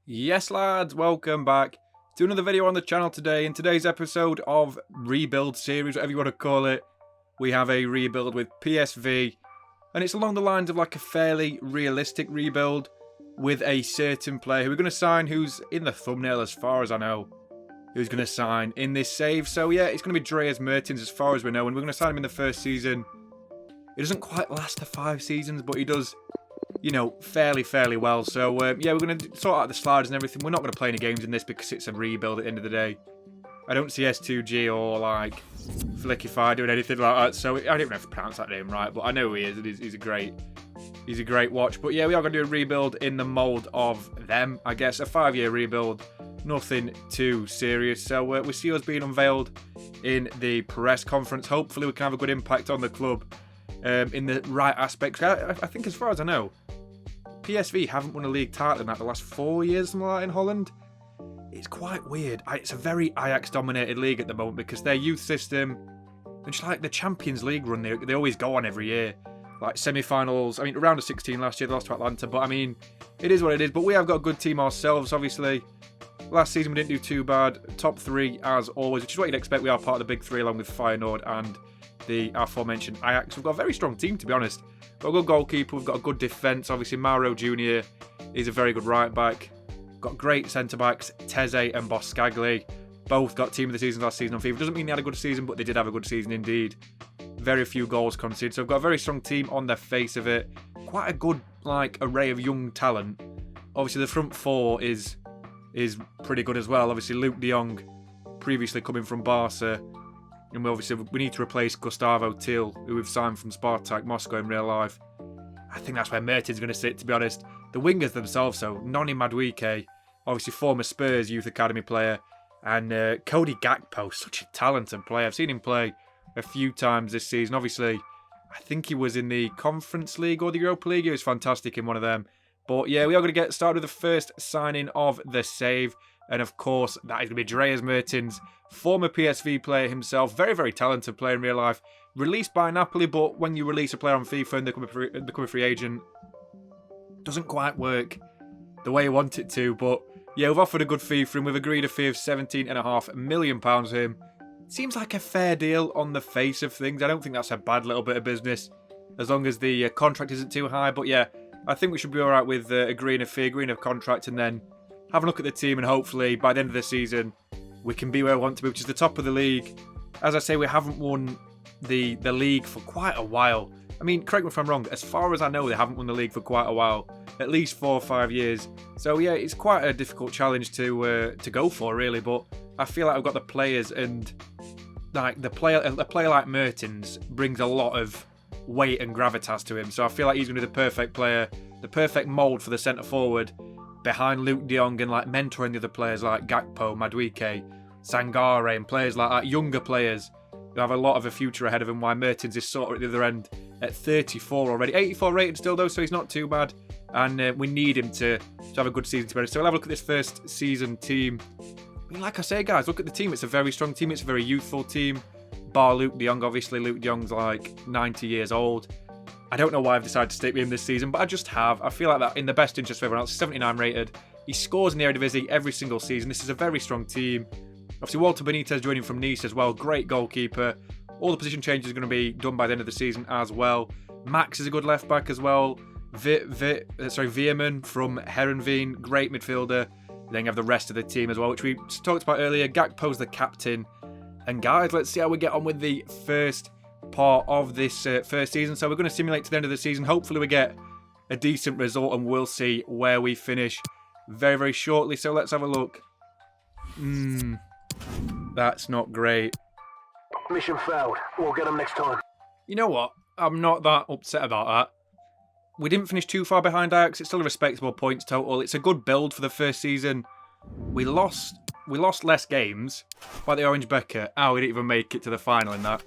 Yes lads, welcome back to another video on the channel today. In today's episode of Rebuild Series, whatever you want to call it, we have a rebuild with PSV, and it's along the lines of like a fairly realistic rebuild with a certain player who we're going to sign, who's in the thumbnail as far as I know, who's going to sign in this save. So yeah, it's going to be Dries Mertens as far as we know, and we're going to sign him in the first season. It doesn't quite last the 5 seasons, but he does, you know, fairly well. So, yeah, we're going to sort out the sliders and everything. We're not going to play any games in this because it's a rebuild at the end of the day. I don't see S2G or, like, Flickify doing anything like that. So, I don't even know if I pronounce that name right, but I know who he is. He's a great watch. But, yeah, we are going to do a rebuild in the mould of them, I guess. A 5-year rebuild. Nothing too serious. So, we see us being unveiled in the press conference. Hopefully, we can have a good impact on the club in the right aspects. I think, as far as I know, PSV haven't won a league title in like the last 4 years, something like that, in Holland. It's quite weird. It's a very Ajax-dominated league at the moment because their youth system, and just like the Champions League run, they always go on every year. Like semi-finals, I mean, round of 16 last year, they lost to Atlanta, but I mean, it is what it is. But we have got a good team ourselves, obviously. Last season we didn't do too bad. Top 3 as always, which is what you'd expect. We are part of the big 3 along with FEYENOORD and the aforementioned Ajax. We've got a very strong team, to be honest. We've got a good goalkeeper, we've got a good defence. Obviously, Mauro Jr. is a very good right back. We've got great centre backs, Teze and Boscagli. Both got team of the season last season on FIFA. Doesn't mean they had a good season, but they did have a good season indeed. Very few goals conceded. So we've got a very strong team on the face of it. Quite a good like array of young talent. Obviously, the front 4 is pretty good as well. Obviously, Luke de Jong, previously coming from Barca. And we need to replace Gustavo Till, who we've signed from Spartak Moscow in real life. I think that's where Mertens is going to sit, to be honest. The wingers themselves, so Noni Madueke, obviously former Spurs youth academy player, and Cody Gakpo, such a talented player. I've seen him play a few times this season. Obviously, I think he was in the Conference League or the Europa League. He was fantastic in one of them. But yeah, we are going to get started with the first signing of the save. And of course, that is going to be Dries Mertens, former PSV player himself. Very talented player in real life. Released by Napoli, but when you release a player on FIFA and they become a free agent, doesn't quite work the way you want it to. But yeah, we've offered a good fee for him. We've agreed a fee of £17.5 million for him. Seems like a fair deal on the face of things. I don't think that's a bad little bit of business, as long as the contract isn't too high. But yeah, I think we should be all right with agreeing a fee, agreeing a contract, and then have a look at the team, and hopefully by the end of the season we can be where we want to be, which is the top of the league. As I say, we haven't won the league for quite a while. I mean, correct me if I'm wrong, as far as I know they haven't won the league for quite a while, at least 4 or 5 years. So yeah, it's quite a difficult challenge to go for, really. But I feel like I've got the players, and like a player like Mertens brings a lot of weight and gravitas to him. So I feel like he's going to be the perfect player, the perfect mould for the centre forward, behind Luke de Jong, and like mentoring the other players like Gakpo, Madueke, Sangare, and players like that, younger players who have a lot of a future ahead of him, while Mertens is sort of at the other end at 34 already. 84 rated still though, so he's not too bad. And we need him to have a good season to be honest. So we'll have a look at this first season team. I mean, like I say, guys, look at the team. It's a very strong team. It's a very youthful team. Bar Luke de Jong, obviously. Luke de Jong's like 90 years old. I don't know why I've decided to stick with him this season, but I just have. I feel like that in the best interest of everyone else. 79 rated. He scores in the Eredivisie every single season. This is a very strong team. Obviously, Walter Benitez joining from Nice as well. Great goalkeeper. All the position changes are going to be done by the end of the season as well. Max is a good left back as well. Veerman from Heerenveen. Great midfielder. Then you have the rest of the team as well, which we talked about earlier. Gakpo's the captain. And guys, let's see how we get on with the first part of this first season. So we're going to simulate to the end of the season. Hopefully we get a decent result, and we'll see where we finish very shortly. So let's have a look. That's not great. Mission failed. We'll get them next time. You know what? I'm not that upset about that. We didn't finish too far behind Ajax. It's still a respectable points total. It's a good build for the first season. We lost less games by the Orange Becker. We didn't even make it to the final in that.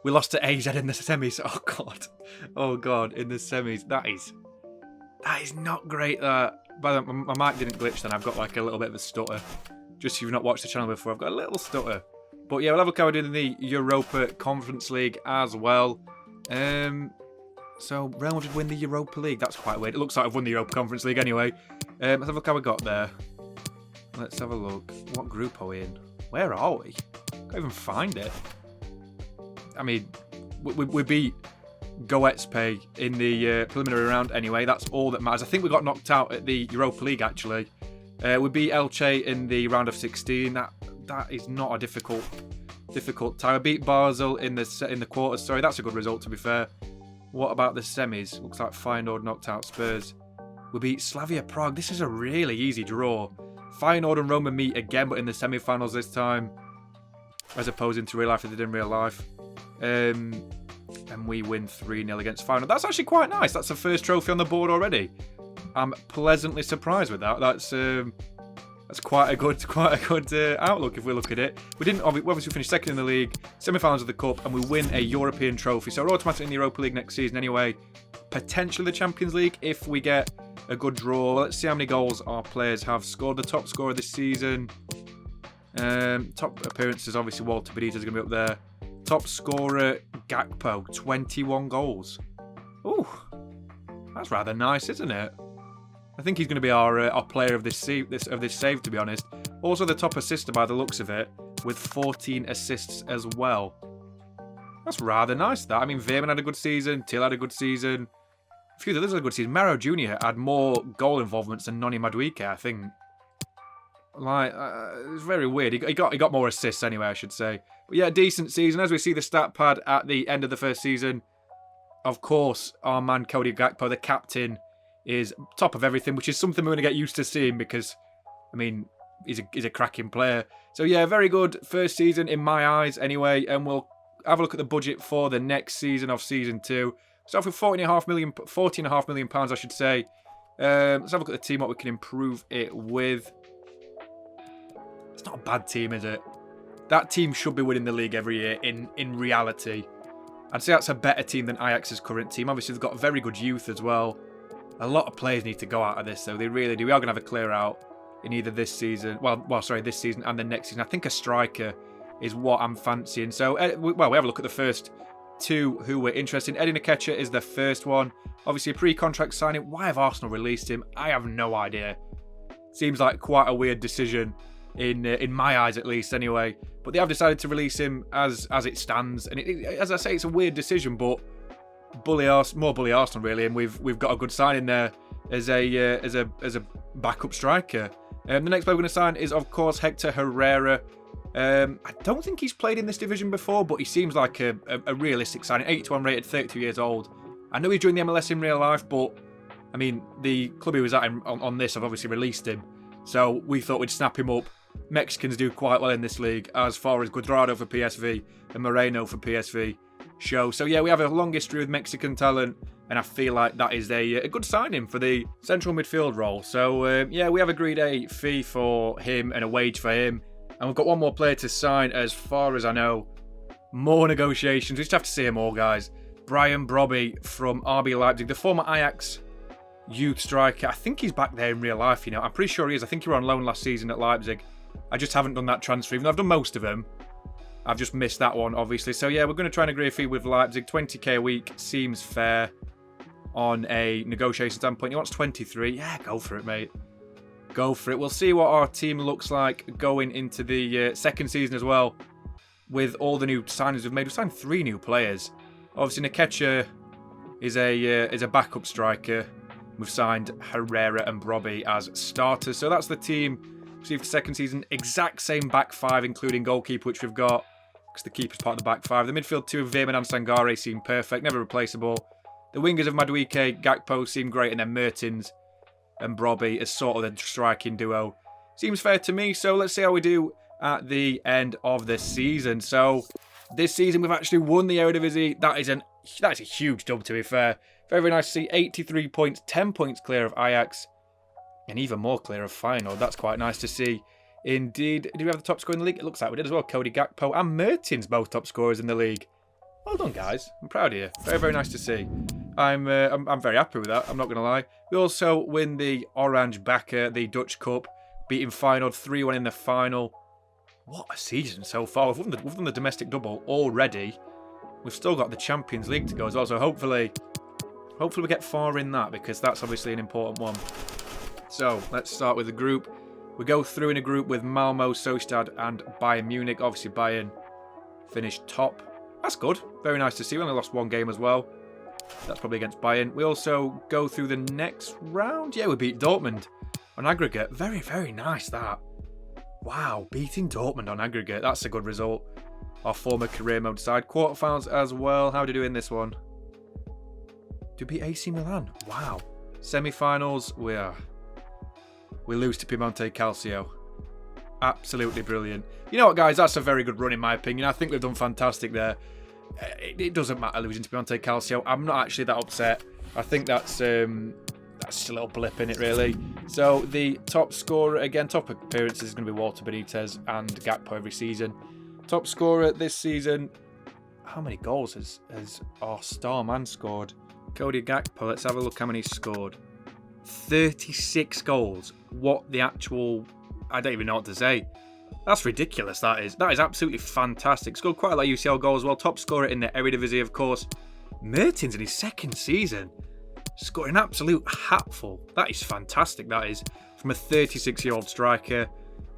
We lost to AZ in the semis. Oh god, in the semis. That is not great. By the way, my mic didn't glitch then. I've got like a little bit of a stutter. Just if you've not watched the channel before, I've got a little stutter. But yeah, we'll have a look how we're doing in the Europa Conference League as well. So Real Madrid win the Europa League. That's quite weird. It looks like I've won the Europa Conference League anyway. Let's have a look how we got there. Let's have a look. What group are we in? Where are we? Can't even find it. I mean, we beat Goetz-Pay in the preliminary round anyway. That's all that matters. I think we got knocked out at the Europa League, actually. We beat Elche in the round of 16. That is not a difficult tie. We beat Basel in the quarters. Sorry, that's a good result, to be fair. What about the semis? Looks like Feyenoord knocked out Spurs. We beat Slavia Prague. This is a really easy draw. Feyenoord and Roma meet again, but in the semi-finals this time, as opposed to real life as they did in real life. And we win 3-0 against Feyenoord. That's actually quite nice. That's the first trophy on the board already. I'm pleasantly surprised with that. That's quite a good outlook if we look at it. We obviously finished second in the league, semi-finals of the cup, and we win a European trophy. So we're automatically in the Europa League next season anyway. Potentially the Champions League if we get a good draw. Let's see how many goals our players have scored. The top scorer this season. Top appearances, obviously Walter Benitez is going to be up there. Top scorer Gakpo, 21 goals. Ooh, that's rather nice, isn't it? I think he's going to be our player of this save, to be honest. Also the top assister by the looks of it, with 14 assists as well. That's rather nice, that. I mean, Veerman had a good season, Till had a good season. A few of the others had a good season. Maro Jr. had more goal involvements than Noni Madueke, I think. Like, it's very weird. He got more assists anyway, I should say. But yeah, decent season. As we see the stat pad at the end of the first season, of course, our man Cody Gakpo, the captain, is top of everything, which is something we're going to get used to seeing because, I mean, he's a cracking player. So yeah, very good first season in my eyes anyway, and we'll have a look at the budget for the next season of Season 2. So for £14.5 million, I should say. Let's have a look at the team, what we can improve it with. It's not a bad team, is it? That team should be winning the league every year in reality. I'd say that's a better team than Ajax's current team. Obviously, they've got very good youth as well. A lot of players need to go out of this, though. They really do. We are going to have a clear out in either this season. This season and the next season. I think a striker is what I'm fancying. So, we have a look at the first two who we're interested in. Eddie Nketiah is the first one. Obviously, a pre-contract signing. Why have Arsenal released him? I have no idea. Seems like quite a weird decision in my eyes, at least. Anyway, but they have decided to release him as it stands. And as I say, it's a weird decision, but more bully Arsenal really. And we've got a good signing there as a backup striker. The next player we're going to sign is, of course, Hector Herrera. I don't think he's played in this division before, but he seems like a realistic signing. 81 rated, 32 years old. I know he's joined the MLS in real life, but I mean, the club he was at on this have obviously released him. So we thought we'd snap him up. Mexicans do quite well in this league, as far as Cuadrado for PSV and Moreno for PSV show. So yeah, we have a long history with Mexican talent, and I feel like that is a good signing for the central midfield role. So yeah, we have agreed a fee for him and a wage for him. And we've got one more player to sign, as far as I know. More negotiations. We just have to see them all, guys. Brian Brobby from RB Leipzig, the former Ajax youth striker. I think he's back there in real life, you know. I'm pretty sure he is. I think he was on loan last season at Leipzig. I just haven't done that transfer, even though I've done most of them. I've just missed that one, obviously. So yeah, we're going to try and agree a fee with Leipzig. 20k a week seems fair on a negotiation standpoint. He wants 23. Yeah, go for it, mate. Go for it. We'll see what our team looks like going into the second season as well, with all the new signings we've made. We've signed 3 new players. Obviously, Nketiah is a backup striker. We've signed Herrera and Brobby as starters. So that's the team for the second season. Exact same back 5, including goalkeeper, which we've got, because the keeper's part of the back 5. The midfield 2 of Veerman and Sangare seem perfect, never replaceable. The wingers of Madueke, Gakpo seem great, and then Mertens and Brobby as sort of the striking duo. Seems fair to me, so let's see how we do at the end of the season. So this season we've actually won the Eredivisie. That is a huge dub, to be fair. Very, very nice to see. 83 points, 10 points clear of Ajax, and even more clear of Feyenoord. That's quite nice to see. Indeed. Do we have the top scorer in the league? It looks like we did as well. Cody Gakpo and Mertens, both top scorers in the league. Well done, guys. I'm proud of you. Very, very nice to see. I'm very happy with that, I'm not going to lie. We also win the Orange Bakker, the Dutch Cup, beating Feyenoord 3-1 in the final. What a season so far. We've won the domestic double already. We've still got the Champions League to go as well, so hopefully we get far in that, because that's obviously an important one. So let's start with the group. We go through in a group with Malmo, Sociedad and Bayern Munich. Obviously Bayern finished top. That's good. Very nice to see. We only lost one game as well. That's probably against Bayern. We also go through the next round. Yeah, we beat Dortmund on aggregate. Very, very nice that. Wow, beating Dortmund on aggregate. That's a good result. Our former career mode side. Quarterfinals as well. How do we do in this one? Do we beat AC Milan? Wow. Semi-finals, we lose to Piemonte Calcio. Absolutely brilliant. You know what, guys? That's a very good run in my opinion. I think we've done fantastic there. It doesn't matter losing to Piemonte Calcio. I'm not actually that upset. I think that's just a little blip in it, really. So the top scorer, again, top appearances is going to be Walter Benitez and Gakpo every season. Top scorer this season, how many goals has our star man scored? Cody Gakpo, let's have a look how many he scored. 36 goals. What the actual... I don't even know what to say. That's ridiculous, that is. That is absolutely fantastic. Scored quite a lot of UCL goals as well. Top scorer in the Eredivisie, of course. Mertens in his second season. Scored an absolute hatful. That is fantastic, that is. From a 36-year-old striker.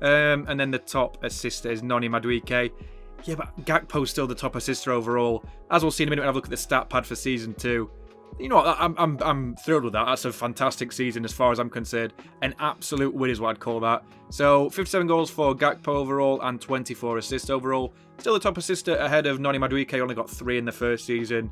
And then the top assister is Noni Madueke. Yeah, but Gakpo's still the top assister overall. As we'll see in a minute when I have a look at the stat pad for Season 2. You know what, I'm thrilled with that. That's a fantastic season as far as I'm concerned. An absolute win is what I'd call that. So 57 goals for Gakpo overall and 24 assists overall. Still the top assister ahead of Noni Madueke, only got 3 in the first season.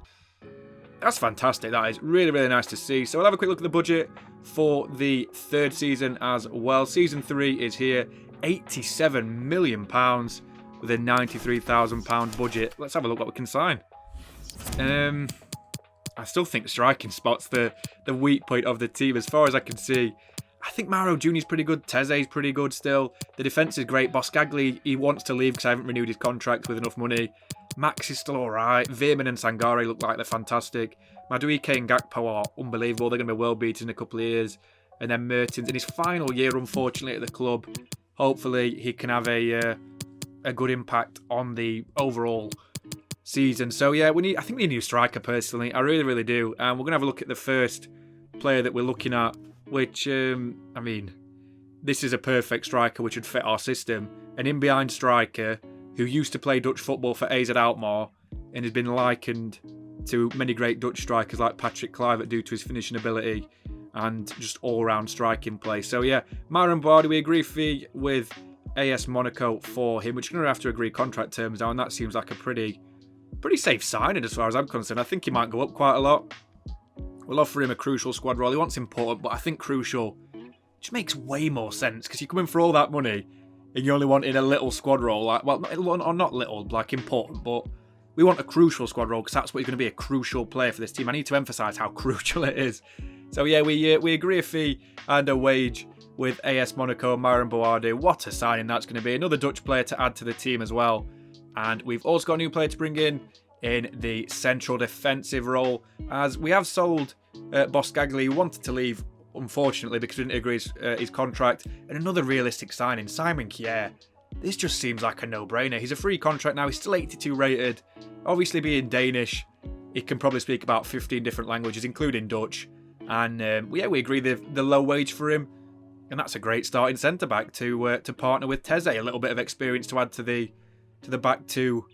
That's fantastic, that is. Really, really nice to see. So we'll have a quick look at the budget for the third season as well. Season 3 is here. £87 million with a £93,000 budget. Let's have a look what we can sign. I still think the striking spot's the weak point of the team as far as I can see. I think Mauro Junior's pretty good. Teze's pretty good still. The defence is great. Boscagli, he wants to leave because I haven't renewed his contract with enough money. Max is still alright. Veerman and Sangare look like they're fantastic. Madueke and Gakpo are unbelievable. They're going to be world beaters in a couple of years. And then Mertens in his final year, unfortunately, at the club. Hopefully he can have a good impact on the overall season. So yeah, I think we need a new striker personally. I really, really do. And we're going to have a look at the first player that we're looking at, which, I mean, this is a perfect striker which would fit our system. An in-behind striker who used to play Dutch football for AZ Alkmaar and has been likened to many great Dutch strikers like Patrick Kluivert due to his finishing ability and just all-round striking play. So yeah, Myron Bardi, we agree fee with AS Monaco for him, which we're going to have to agree contract terms now, and that seems like a pretty safe signing as far as I'm concerned. I think he might go up quite a lot. We'll offer him a crucial squad role. He wants important, but I think crucial just makes way more sense because you're coming for all that money and you only wanted a little squad role. Like, well, not little, like important, but we want a crucial squad role because that's what you're going to be, a crucial player for this team. I need to emphasise how crucial it is. So yeah, we agree a fee and a wage with AS Monaco and Myron Boardi. What a signing that's going to be. Another Dutch player to add to the team as well. And we've also got a new player to bring in the central defensive role, as we have sold Boscagli, who wanted to leave, unfortunately, because we didn't agree his contract. And another realistic signing, Simon Kjaer. This just seems like a no-brainer. He's a free contract now. He's still 82 rated. Obviously, being Danish, he can probably speak about 15 different languages, including Dutch. And yeah, we agree the low wage for him. And that's a great starting centre-back to partner with Teze. A little bit of experience to add to the back two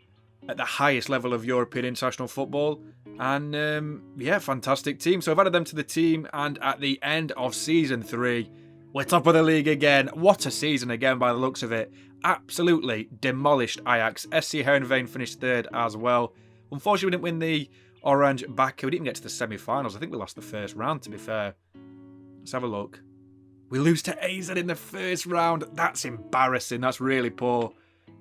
at the highest level of European international football. And yeah, fantastic team. So I've added them to the team, and at the end of Season 3, we're top of the league again. What a season again by the looks of it. Absolutely demolished Ajax. SC Heerenveen finished third as well. Unfortunately, we didn't win the Orange Baku. We didn't get to the semi-finals. I think we lost the first round, to be fair. Let's have a look. We lose to AZ in the first round. That's embarrassing. That's really poor.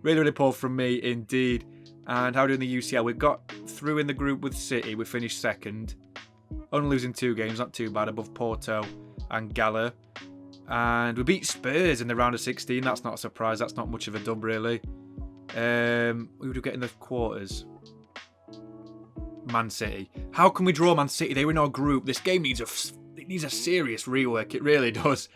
Really, really poor from me indeed. And how are we doing the UCL? We got through in the group with City. We finished second. Only losing 2 games. Not too bad, above Porto and Gala. And we beat Spurs in the round of 16. That's not a surprise. That's not much of a dub, really. Who do we get in the quarters? Man City. How can we draw Man City? They were in our group. This game needs a serious rework. It really does.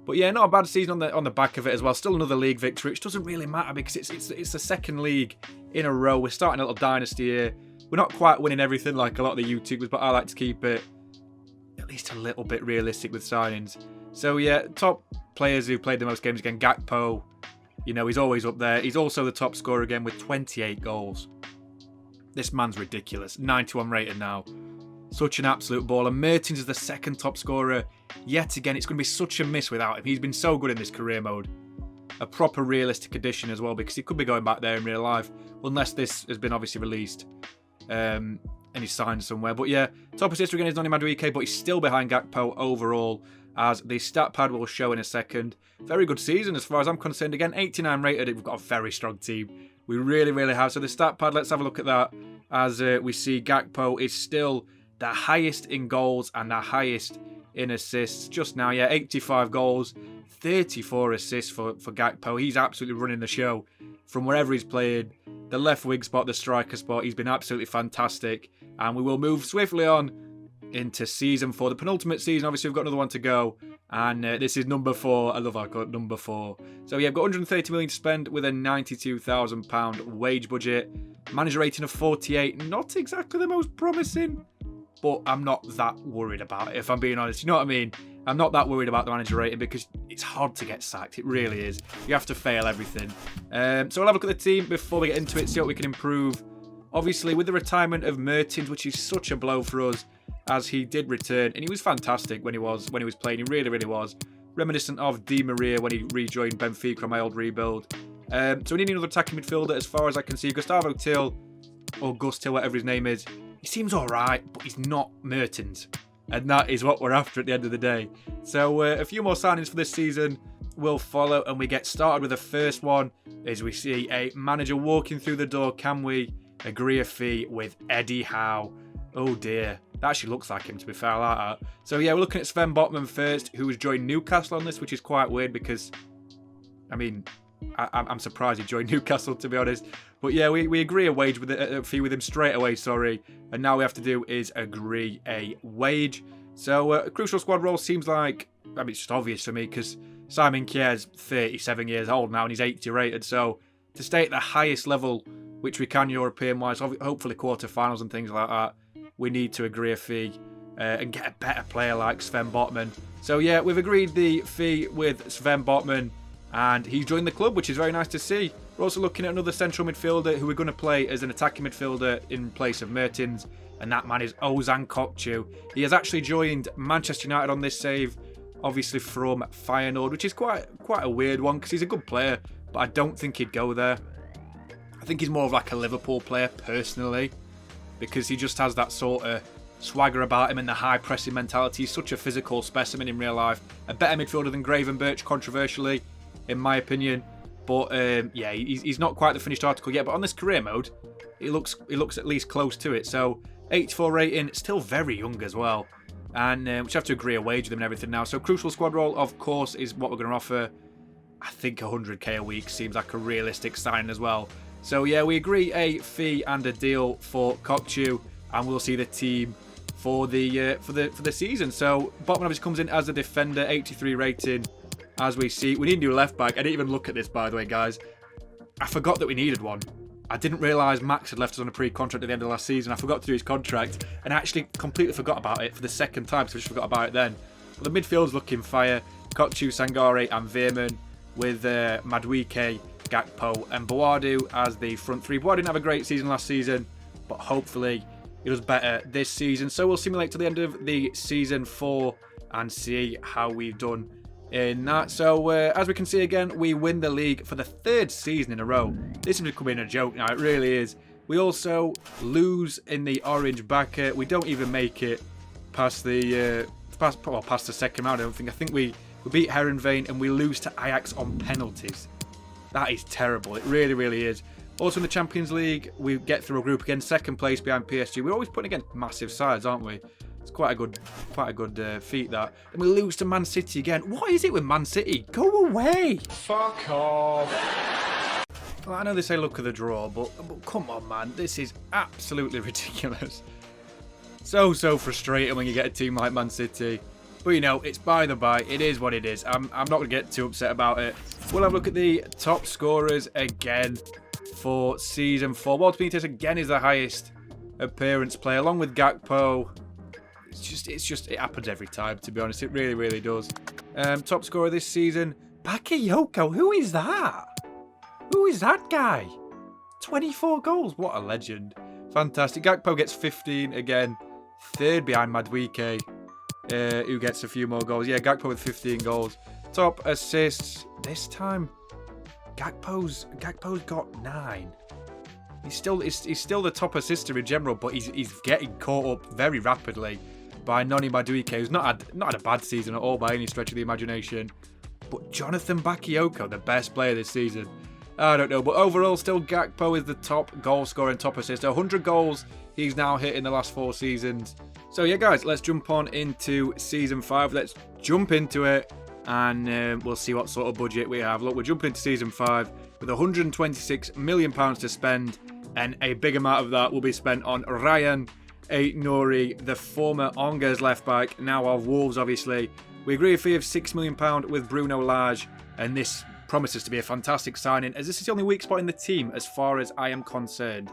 But yeah, not a bad season on the back of it as well. Still another league victory, which doesn't really matter because it's the second league in a row. We're starting a little dynasty here. We're not quite winning everything like a lot of the YouTubers, but I like to keep it at least a little bit realistic with signings. So yeah, top players who played the most games again, Gakpo, you know, he's always up there. He's also the top scorer again with 28 goals. This man's ridiculous. 91 rated now. Such an absolute baller. Mertens is the second top scorer. Yet again, it's going to be such a miss without him. He's been so good in this career mode. A proper realistic addition as well, because he could be going back there in real life, unless this has been obviously released and he's signed somewhere. But yeah, top assist again is Donny Madueke, but he's still behind Gakpo overall, as the stat pad will show in a second. Very good season as far as I'm concerned. Again, 89 rated. We've got a very strong team. We really, really have. So the stat pad, let's have a look at that. As we see, Gakpo is still the highest in goals and the highest in assists. Just now, yeah, 85 goals, 34 assists for Gakpo. He's absolutely running the show from wherever he's played. The left wing spot, the striker spot, he's been absolutely fantastic. And we will move swiftly on into season 4, the penultimate season. Obviously, we've got another one to go. And this is number 4. I love how I got number 4. So yeah, I've got 130 million to spend with a £92,000 wage budget. Manager rating of 48. Not exactly the most promising, but I'm not that worried about it, if I'm being honest. You know what I mean? I'm not that worried about the manager rating because it's hard to get sacked. It really is. You have to fail everything. So we'll have a look at the team before we get into it, see what we can improve. Obviously, with the retirement of Mertens, which is such a blow for us, as he did return, and he was fantastic when he was playing. He really, really was. Reminiscent of Di Maria when he rejoined Benfica on my old rebuild. So we need another attacking midfielder as far as I can see. Gustavo Till, or Gus Till, whatever his name is. He seems alright, but he's not Mertens. And that is what we're after at the end of the day. So a few more signings for this season will follow, and we get started with the first one as we see a manager walking through the door. Can we agree a fee with Eddie Howe? Oh dear. That actually looks like him, to be fair. I like that. So yeah, we're looking at Sven Botman first, who has joined Newcastle on this, which is quite weird because, I mean, I'm surprised he joined Newcastle, to be honest. But yeah, we agree a fee with him straight away, sorry. And now we have to do is agree a wage. So a crucial squad role seems like, I mean, it's just obvious for me because Simon Kjær's 37 years old now and he's 80 rated. So to stay at the highest level, which we can European-wise, hopefully quarter-finals and things like that, we need to agree a fee and get a better player like Sven Botman. So yeah, we've agreed the fee with Sven Botman, and he's joined the club, which is very nice to see. We're also looking at another central midfielder who we're going to play as an attacking midfielder in place of Mertens, and that man is Ozan Kokcu. He has actually joined Manchester United on this save, obviously from Feyenoord, which is quite a weird one because he's a good player, but I don't think he'd go there. I think he's more of like a Liverpool player personally, because he just has that sort of swagger about him and the high pressing mentality. He's such a physical specimen in real life. A better midfielder than Gravenberch, controversially, in my opinion. But yeah, he's not quite the finished article yet. But on this career mode, he looks at least close to it. So 84 rating, still very young as well. And we have to agree a wage with him and everything now. So crucial squad role, of course, is what we're going to offer. I think 100k a week seems like a realistic sign as well. So yeah, we agree a fee and a deal for Kokcu, and we'll see the team for the season. So Botman obviously comes in as a defender, 83 rating. As we see, we need a new left back. I didn't even look at this, by the way, guys. I forgot that we needed one. I didn't realise Max had left us on a pre-contract at the end of last season. I forgot to do his contract, and I actually completely forgot about it for the second time, so I just forgot about it then. But the midfield's looking fire. Kokcu, Sangare and Veerman, with Madueke, Gakpo and Boadu as the front three. Boadu didn't have a great season last season, but hopefully he does better this season. So we'll simulate to the end of the season 4 and see how we've done in that. So as we can see again, we win the league for the 3rd season in a row. This is becoming a joke now, it really is. We also lose in the orange backer. We don't even make it past the past the second round. I think we beat Heerenveen and we lose to Ajax on penalties. That is terrible. It really, really is. Also in the Champions League, we get through a group again, 2nd place behind PSG. We're always putting against massive sides, aren't we? It's quite a good feat, that. And we lose to Man City again. What is it with Man City? Go away. Fuck off. Well, I know they say look at the draw, but come on, man. This is absolutely ridiculous. So frustrating when you get a team like Man City. But you know, it's by the by. It is what it is. I'm not going to get too upset about it. We'll have a look at the top scorers again for Season 4. Walter Benitez again is the highest appearance player, along with Gakpo. It happens every time, to be honest. It really, really does. Top scorer this season, Bakayoko. Who is that? Who is that guy? 24 goals. What a legend. Fantastic. Gakpo gets 15 again. Third behind Madueke, who gets a few more goals. Yeah, Gakpo with 15 goals. Top assists. This time, Gakpo's got 9. He's still the top assister in general, but he's getting caught up very rapidly by Noni Madueke, who's not had a bad season at all by any stretch of the imagination. But Jonathan Bakayoko, the best player this season. I don't know, but overall, still Gakpo is the top goal scorer and top assister. 100 goals he's now hit in the last 4 seasons. So yeah, guys, let's jump on into Season 5. Let's jump into it, and we'll see what sort of budget we have. Look, we're jumping into Season 5 with £126 million to spend, and a big amount of that will be spent on Ryan Aït-Nouri, the former Angers left-back, now of Wolves, obviously. We agree a fee of £6 million with Bruno Lage, and this promises to be a fantastic signing, as this is the only weak spot in the team as far as I am concerned.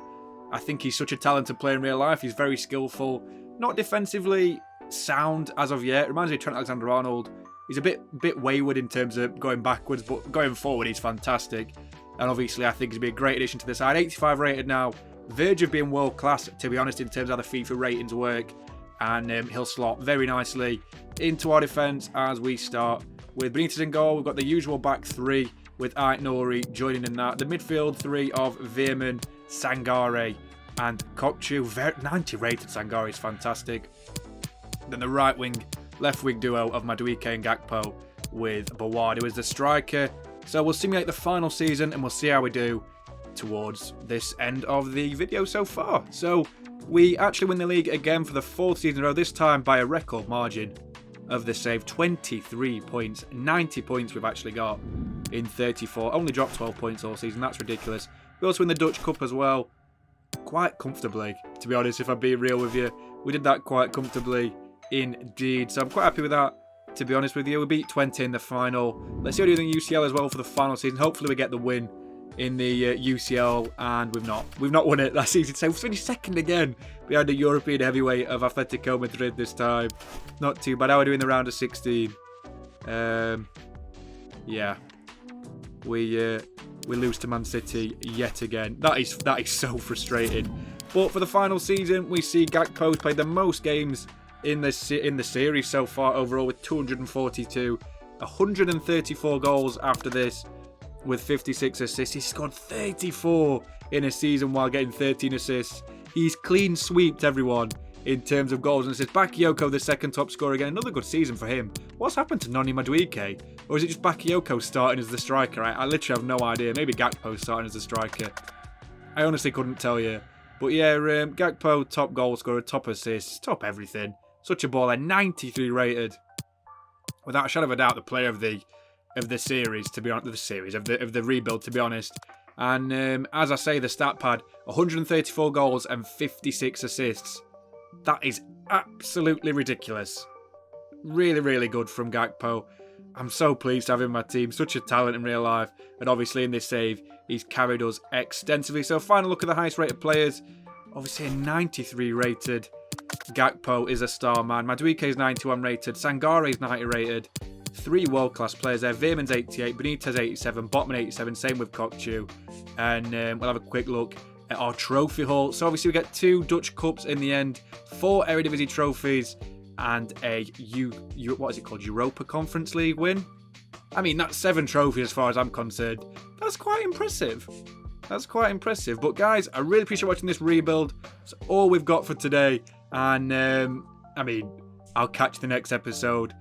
I think he's such a talented player in real life. He's very skillful, not defensively sound as of yet. Reminds me of Trent Alexander-Arnold. He's a bit wayward in terms of going backwards, but going forward he's fantastic. And obviously I think he's been a great addition to the side. 85 rated now, verge of being world class, to be honest, in terms of how the FIFA ratings work. And he'll slot very nicely into our defence as we start with Benitez in goal. We've got the usual back 3 with Aït-Nouri joining in that. The midfield 3 of Veerman, Sangare and Kokchu. 90 rated Sangare is fantastic. Then the right wing, left wing duo of Madueke and Gakpo with Bawad, who is the striker. So we'll simulate the final season and we'll see how we do towards this end of the video so far. So we actually win the league again for the 4th season in a row, this time by a record margin of the save. 23 points, 90 points we've actually got in 34. Only dropped 12 points all season, that's ridiculous. We also win the Dutch Cup as well, quite comfortably, to be honest, if I'm being real with you. We did that quite comfortably indeed, so I'm quite happy with that, to be honest with you. We beat 20 in the final. Let's see what we do in the UCL as well for the final season. Hopefully we get the win in the UCL, and we've not won it last season, so we're finished second again behind the European heavyweight of Atletico Madrid this time. Not too bad. How are we doing in the round of 16? Yeah, we lose to Man City yet again. That is so frustrating. But for the final season, we see Gakpo's played the most games in the series so far overall, with 242, 134 goals after this, with 56 assists. He scored 34 in a season while getting 13 assists. He's clean sweeped everyone in terms of goals and assists. Bakayoko, the second top scorer again. Another good season for him. What's happened to Noni Madueke? Or is it just Bakayoko starting as the striker? I literally have no idea. Maybe Gakpo starting as the striker. I honestly couldn't tell you. But yeah, Gakpo, top goal scorer, top assists, top everything. Such a baller. 93 rated. Without a shadow of a doubt, the player of the series, to be honest, of the rebuild, to be honest. And as I say, the stat pad, 134 goals and 56 assists. That is absolutely ridiculous. Really, really good from Gakpo. I'm so pleased to have him in my team. Such a talent in real life. And obviously in this save, he's carried us extensively. So final look at the highest rated players. Obviously a 93 rated. Gakpo is a star man. Madueke is 91 rated. Sangare is 90 rated. 3 world-class players there. Veerman's 88, Benitez 87, Botman 87, same with Kokchu. And we'll have a quick look at our trophy haul. So obviously we get 2 Dutch Cups in the end, 4 Eredivisie trophies, and a what is it called? Europa Conference League win? I mean, that's 7 trophies as far as I'm concerned. That's quite impressive. That's quite impressive. But guys, I really appreciate watching this rebuild. That's all we've got for today. And I mean, I'll catch the next episode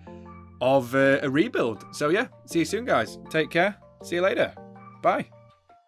of a rebuild. So yeah, see you soon, guys. Take care. See you later. Bye.